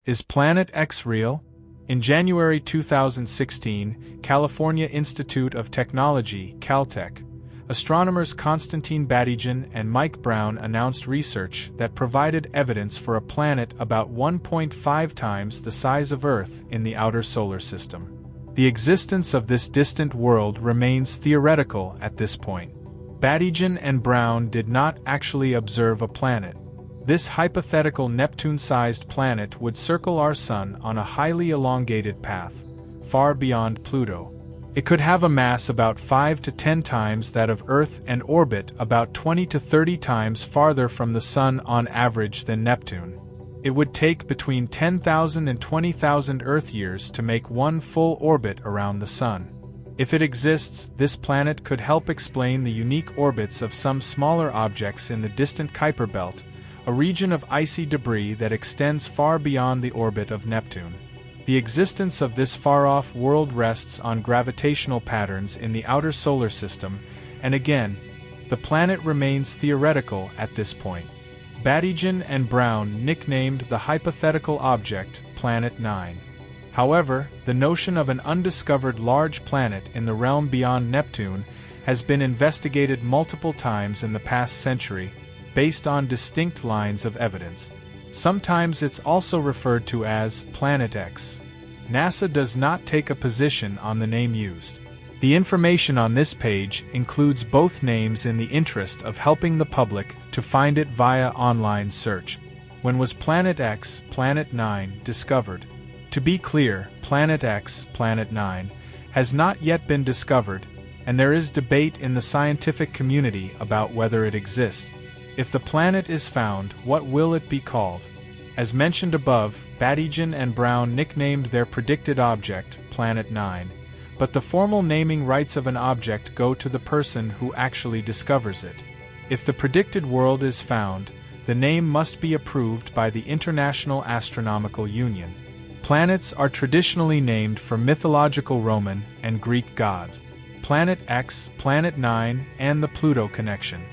Is Planet X real? In January 2016, California Institute of Technology, Caltech, astronomers Konstantin Batygin and Mike Brown announced research that provided evidence for a planet about 1.5 times the size of Earth in the outer solar system. The existence of this distant world remains theoretical at this point. Batygin and Brown did not actually observe a planet. This hypothetical Neptune-sized planet would circle our Sun on a highly elongated path, far beyond Pluto. It could have a mass about 5 to 10 times that of Earth and orbit about 20 to 30 times farther from the Sun on average than Neptune. It would take between 10,000 and 20,000 Earth years to make one full orbit around the Sun. If it exists, this planet could help explain the unique orbits of some smaller objects in the distant Kuiper Belt, a region of icy debris that extends far beyond the orbit of Neptune. The existence of this far-off world rests on gravitational patterns in the outer solar system, and again, the planet remains theoretical at this point. Batygin and Brown nicknamed the hypothetical object Planet 9. However, the notion of an undiscovered large planet in the realm beyond Neptune has been investigated multiple times in the past century, based on distinct lines of evidence. Sometimes it's also referred to as Planet X. NASA does not take a position on the name used. The information on this page includes both names in the interest of helping the public to find it via online search. When was Planet X, Planet 9, discovered? To be clear, Planet X, Planet 9, has not yet been discovered, and there is debate in the scientific community about whether it exists. If the planet is found, what will it be called? As mentioned above, Batygin and Brown nicknamed their predicted object Planet 9, but the formal naming rights of an object go to the person who actually discovers it. If the predicted world is found, the name must be approved by the International Astronomical Union. Planets are traditionally named for mythological Roman and Greek gods. Planet X, Planet 9, and the Pluto connection.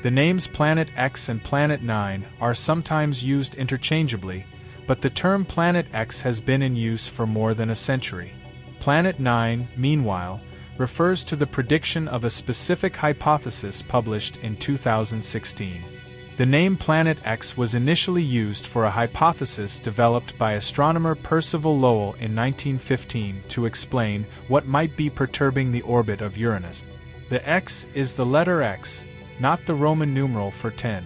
The names Planet X and Planet 9 are sometimes used interchangeably, but the term Planet X has been in use for more than a century. Planet 9, meanwhile, refers to the prediction of a specific hypothesis published in 2016. The name Planet X was initially used for a hypothesis developed by astronomer Percival Lowell in 1915 to explain what might be perturbing the orbit of Uranus. The X is the letter X, not the Roman numeral for 10.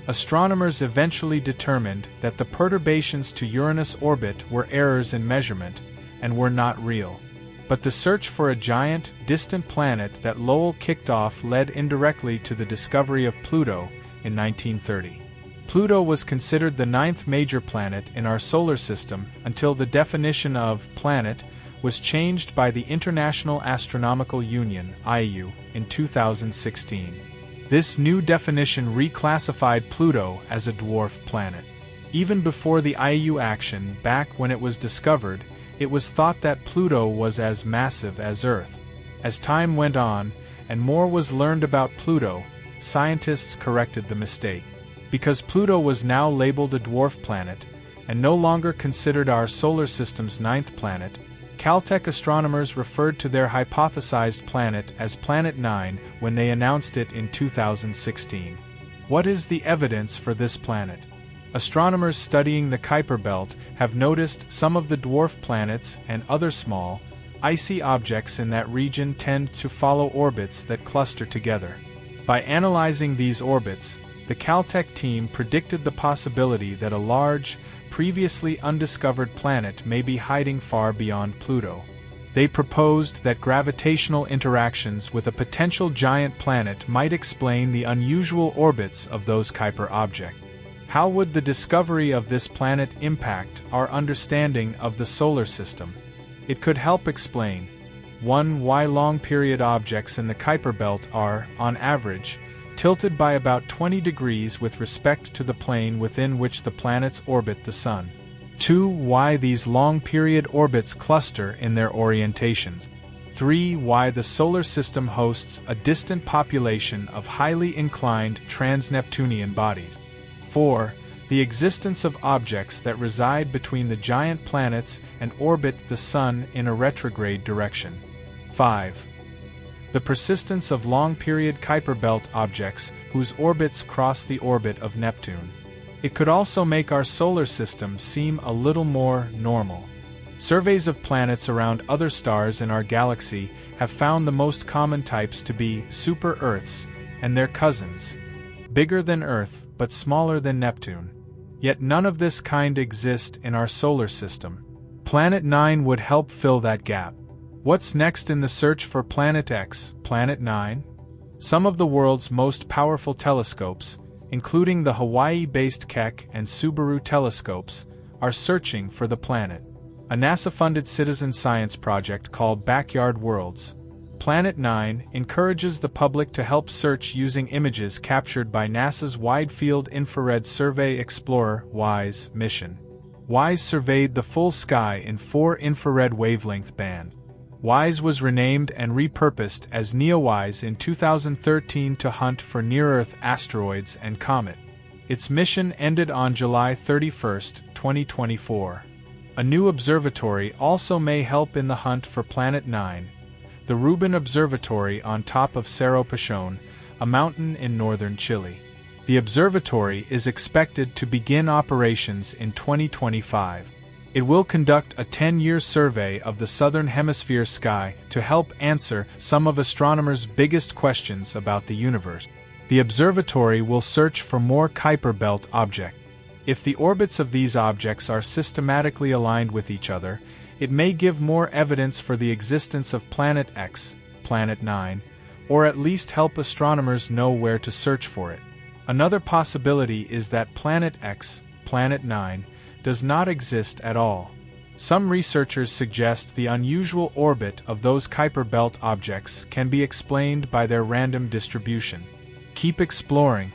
Astronomers eventually determined that the perturbations to Uranus' orbit were errors in measurement, and were not real. But the search for a giant, distant planet that Lowell kicked off led indirectly to the discovery of Pluto in 1930. Pluto was considered the ninth major planet in our solar system until the definition of planet was changed by the International Astronomical Union (IAU) in 2016. This new definition reclassified Pluto as a dwarf planet. Even before the IAU action, back when it was discovered, it was thought that Pluto was as massive as Earth. As time went on, and more was learned about Pluto, scientists corrected the mistake. Because Pluto was now labeled a dwarf planet, and no longer considered our solar system's ninth planet, Caltech astronomers referred to their hypothesized planet as Planet 9 when they announced it in 2016. What is the evidence for this planet? Astronomers studying the Kuiper Belt have noticed some of the dwarf planets and other small, icy objects in that region tend to follow orbits that cluster together. By analyzing these orbits, the Caltech team predicted the possibility that a large, previously undiscovered planet may be hiding far beyond Pluto. They proposed that gravitational interactions with a potential giant planet might explain the unusual orbits of those Kuiper objects. How would the discovery of this planet impact our understanding of the solar system? It could help explain 1. Why long-period objects in the Kuiper Belt are, on average, tilted by about 20 degrees with respect to the plane within which the planets orbit the Sun. 2. Why these long-period orbits cluster in their orientations. 3. Why the solar system hosts a distant population of highly inclined trans-Neptunian bodies. 4. The existence of objects that reside between the giant planets and orbit the Sun in a retrograde direction. 5. The persistence of long-period Kuiper belt objects whose orbits cross the orbit of Neptune. It could also make our solar system seem a little more normal. Surveys of planets around other stars in our galaxy have found the most common types to be super-Earths and their cousins, bigger than Earth but smaller than Neptune. Yet none of this kind exist in our solar system. Planet 9 would help fill that gap. What's next in the search for Planet X, Planet 9? Some of the world's most powerful telescopes, including the Hawaii-based Keck and Subaru telescopes, are searching for the planet. A NASA-funded citizen science project called Backyard Worlds. Planet 9 encourages the public to help search using images captured by NASA's Wide Field Infrared Survey Explorer (WISE) mission. WISE surveyed the full sky in 4 infrared wavelength band. WISE was renamed and repurposed as NEOWISE in 2013 to hunt for near-Earth asteroids and comet. Its mission ended on July 31, 2024. A new observatory also may help in the hunt for Planet 9, the Rubin Observatory on top of Cerro Pachón, a mountain in northern Chile. The observatory is expected to begin operations in 2025. It will conduct a 10-year survey of the southern hemisphere sky to help answer some of astronomers' biggest questions about the universe. The observatory will search for more Kuiper belt objects. If the orbits of these objects are systematically aligned with each other, it may give more evidence for the existence of Planet X, Planet 9, or at least help astronomers know where to search for it. Another possibility is that Planet X, Planet 9, does not exist at all. Some researchers suggest the unusual orbit of those Kuiper belt objects can be explained by their random distribution. Keep exploring.